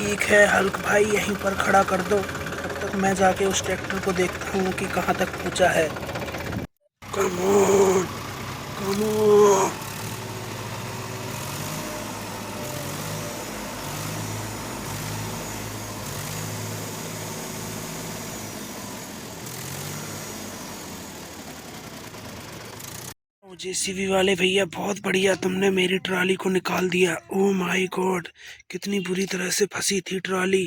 ठीक है हल्क भाई, यहीं पर खड़ा कर दो, तब तक मैं जाके उस ट्रैक्टर को देखता हूँ कि कहाँ तक पहुँचा है। Come on, come on. JCB वाले भैया, बहुत बढ़िया, तुमने मेरी ट्रॉली को निकाल दिया। ओह माय गॉड, कितनी बुरी तरह से फंसी थी ट्रॉली।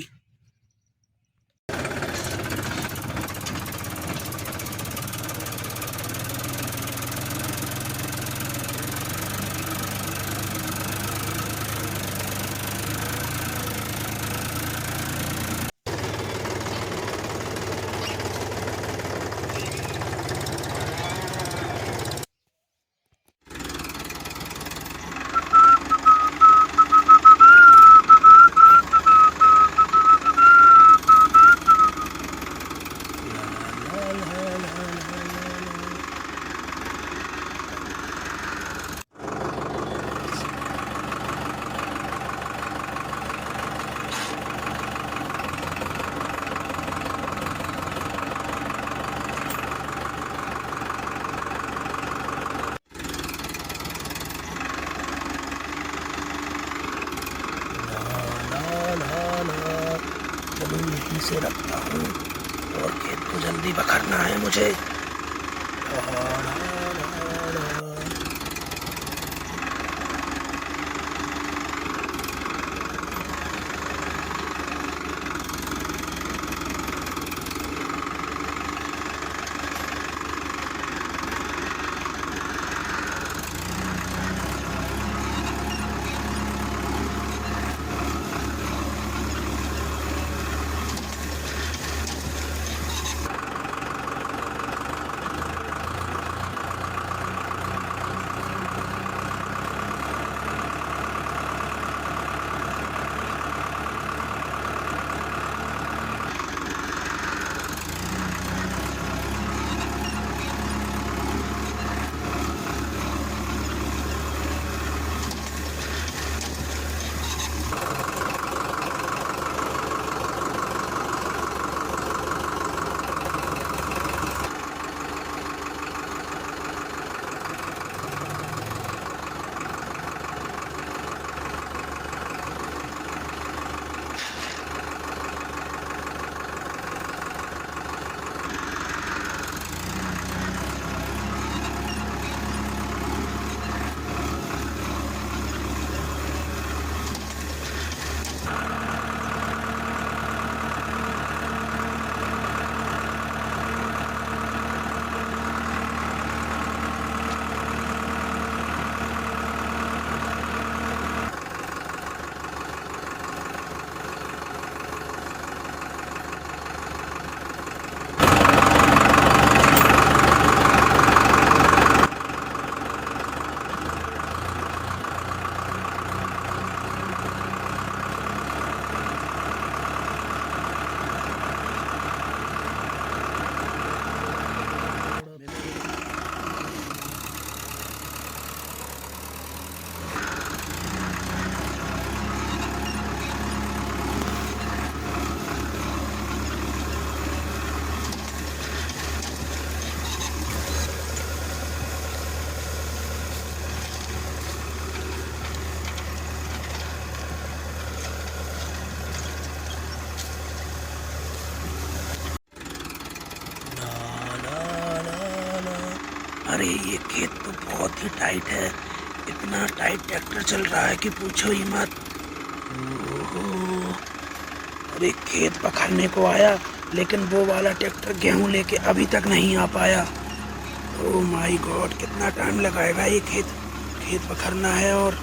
चलो यहीं से रखता हूँ और खेत को जल्दी बखरना है मुझे। अरे ये खेत तो बहुत ही टाइट है, इतना टाइट ट्रैक्टर चल रहा है कि पूछो ही मत। ओहो, अरे खेत पकड़ने को आया, लेकिन वो वाला ट्रैक्टर गेहूं लेके अभी तक नहीं आ पाया। ओह माय गॉड, कितना टाइम लगाएगा ये खेत खेत पकड़ना है। और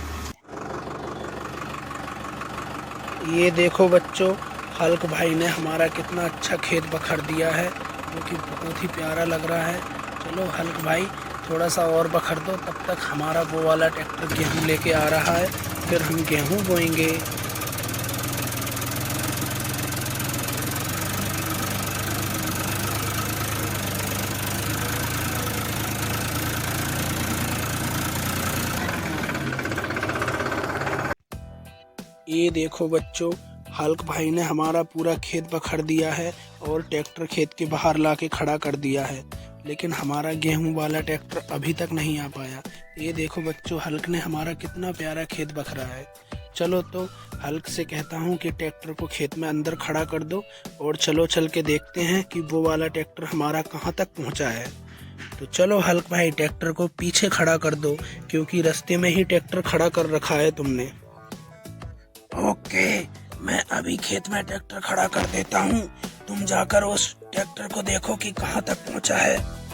ये देखो बच्चों, हल्क भाई ने हमारा कितना अच्छा खेत बखर दिया है, जो कि बहुत ही प्यारा लग रहा है। चलो हल्क भाई, थोड़ा सा और बखर दो, तब तक हमारा वो वाला ट्रैक्टर गेहूं लेके आ रहा है, फिर हम गेहूं बोएंगे। ये देखो बच्चों, हल्क भाई ने हमारा पूरा खेत बखर दिया है और ट्रैक्टर खेत के बाहर लाके खड़ा कर दिया है, लेकिन हमारा गेहूं वाला ट्रैक्टर अभी तक नहीं आ पाया। ये देखो बच्चों, हल्क ने हमारा कितना प्यारा खेत बखरा है। चलो तो हल्क से कहता हूँ कि ट्रैक्टर को खेत में अंदर खड़ा कर दो और चलो चल के देखते हैं कि वो वाला ट्रैक्टर हमारा कहाँ तक पहुँचा है। तो चलो हल्क भाई, ट्रैक्टर को पीछे खड़ा कर दो, क्योंकि रास्ते में ही ट्रैक्टर खड़ा कर रखा है तुमने। ओके, मैं अभी खेत में ट्रैक्टर खड़ा कर देता हूँ। तुम जाकर उस ट्रैक्टर को देखो कि कहाँ तक पहुँचा है।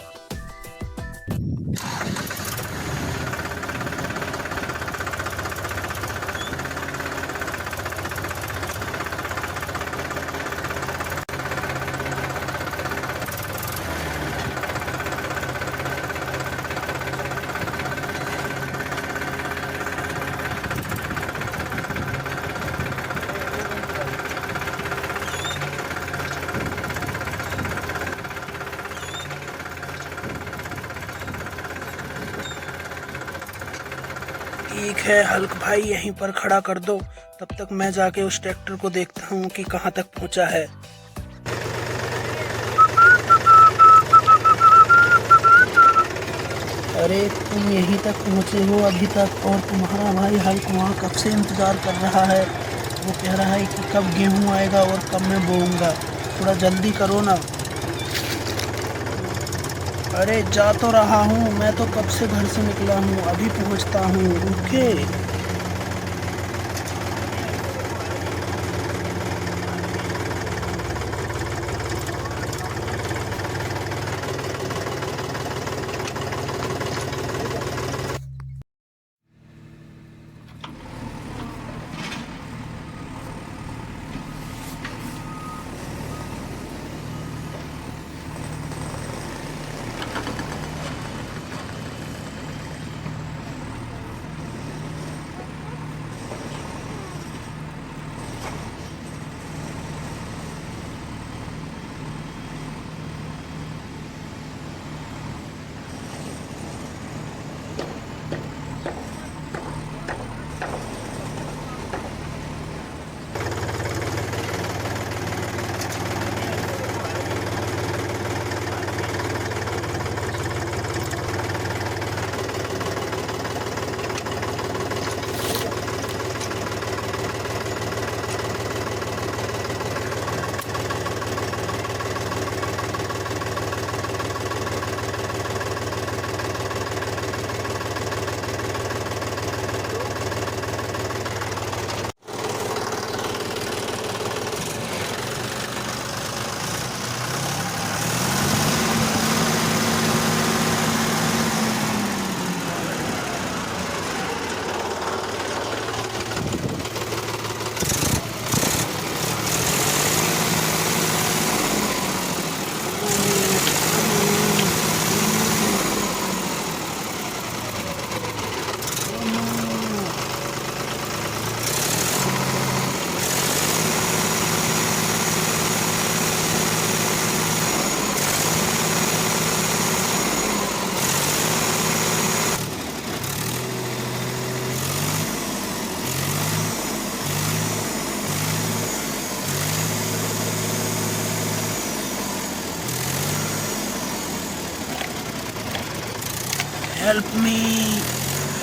ठीक है हल्क भाई, यहीं पर खड़ा कर दो, तब तक मैं जाके उस ट्रैक्टर को देखता हूँ कि कहाँ तक पहुँचा है। अरे तुम यहीं तक पहुँचे हो अभी तक, और तुम्हारा भाई हल्क वहाँ कब से इंतज़ार कर रहा है। वो कह रहा है कि कब गेहूँ आएगा और कब मैं बोऊँगा, थोड़ा जल्दी करो ना। अरे जा तो रहा हूँ, मैं तो कब से घर से निकला हूँ, अभी पहुँचता हूँ, रुके।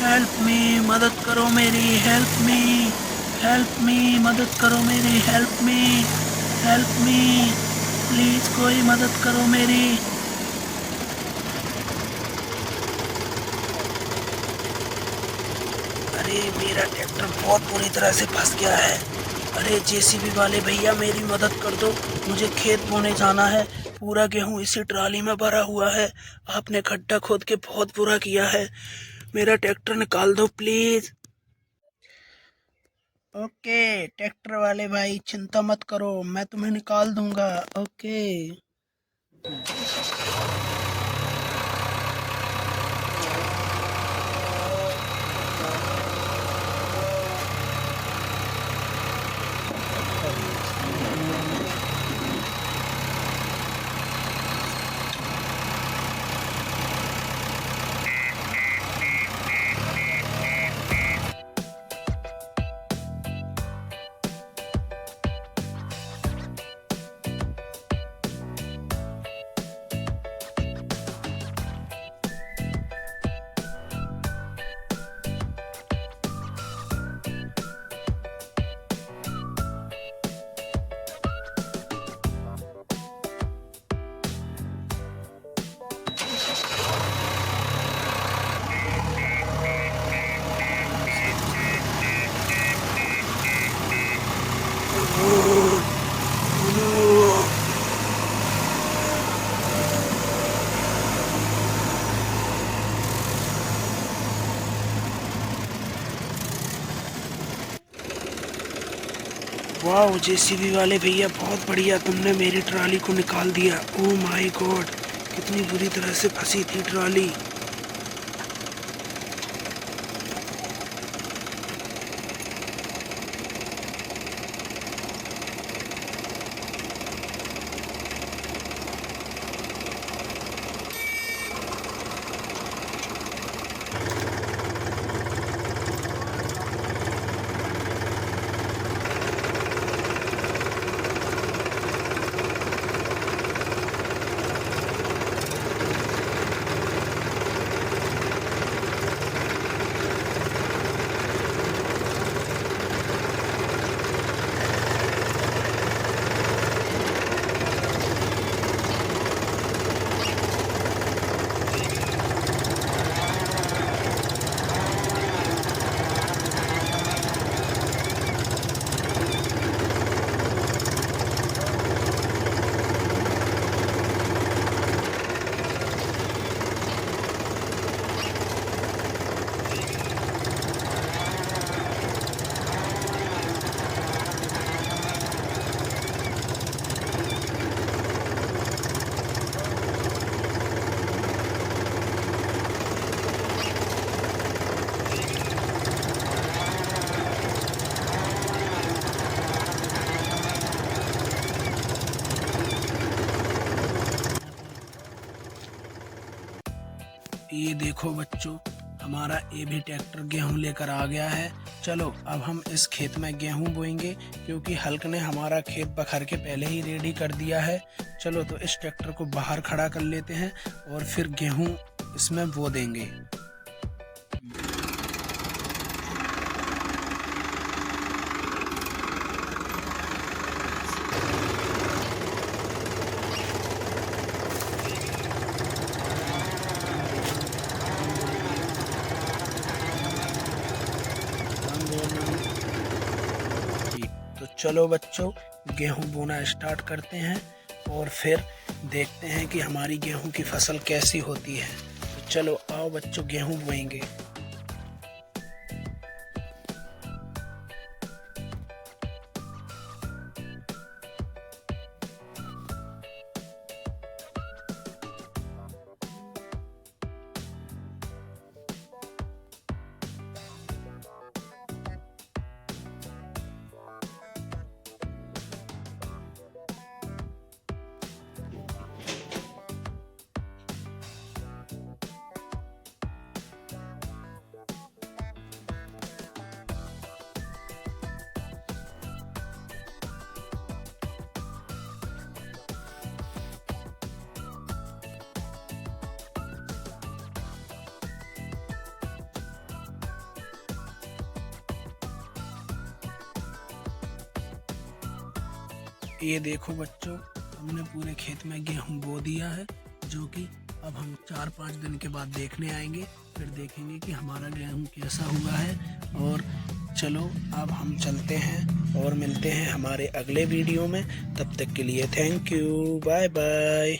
हेल्प मी, मदद करो मेरी, हेल्प मी, मदद करो मेरी, हेल्प मी, प्लीज कोई मदद करो मेरी। अरे मेरा ट्रैक्टर बहुत बुरी तरह से फंस गया है। अरे जेसीबी वाले भैया, मेरी मदद कर दो, मुझे खेत बोने जाना है। पूरा गेहूं इसी ट्राली में भरा हुआ है, आपने खड्डा खोद के बहुत बुरा किया है, मेरा ट्रैक्टर निकाल दो प्लीज। ओके ट्रैक्टर वाले भाई, चिंता मत करो, मैं तुम्हें निकाल दूंगा। ओके। वाह जेसीबी वाले भैया, बहुत बढ़िया, तुमने मेरी ट्राली को निकाल दिया। ओह माय गॉड, कितनी बुरी तरह से फंसी थी ट्राली। ये देखो बच्चों, हमारा ये भी ट्रैक्टर गेहूं लेकर आ गया है। चलो अब हम इस खेत में गेहूं बोएंगे, क्योंकि हल्क ने हमारा खेत बखर के पहले ही रेडी कर दिया है। चलो तो इस ट्रैक्टर को बाहर खड़ा कर लेते हैं और फिर गेहूं इसमें बो देंगे। तो चलो बच्चों, गेहूं बोना स्टार्ट करते हैं और फिर देखते हैं कि हमारी गेहूं की फसल कैसी होती है। तो चलो आओ बच्चों, गेहूं बोएंगे। ये देखो बच्चों, हमने पूरे खेत में गेहूं बो दिया है, जो कि अब हम 4-5 दिन के बाद देखने आएंगे। फिर देखेंगे कि हमारा गेहूं कैसा हुआ है। और चलो अब हम चलते हैं और मिलते हैं हमारे अगले वीडियो में। तब तक के लिए थैंक यू, बाय बाय।